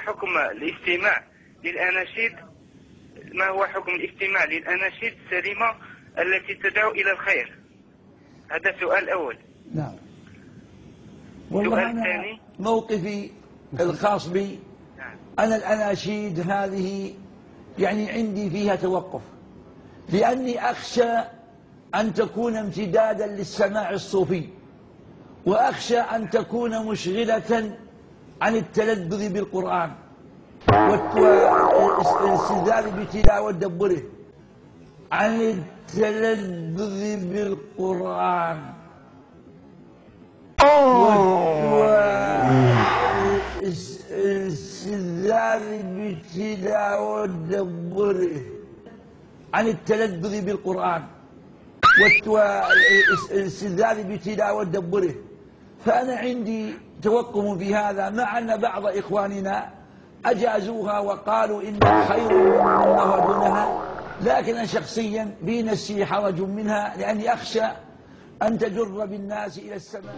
حكم الاستماع للأناشيد؟ ما هو حكم الاستماع للأناشيد السليمة التي تدعو إلى الخير؟ هذا سؤال أول. نعم. والله أنا موقفي الخاص بي، أنا الأناشيد هذه يعني عندي فيها توقف، لأني أخشى أن تكون امتدادا للسماع الصوفي، وأخشى أن تكون مشغلة عن التلذذ بالقرآن والاستلذاذ بتلاوة ودبره، عن التلذذ بالقرآن والاستلذاذ بتلاوة ودبره، عن التلذذ بالقرآن والاستلذاذ بتلاوة ودبره. فأنا عندي توقف في هذا، مع أن بعض إخواننا أجازوها وقالوا إنها خير مما هو دونها، لكن أنا شخصيا في نفسي حرج منها، لأني أخشى أن تجر بالناس إلى السماء.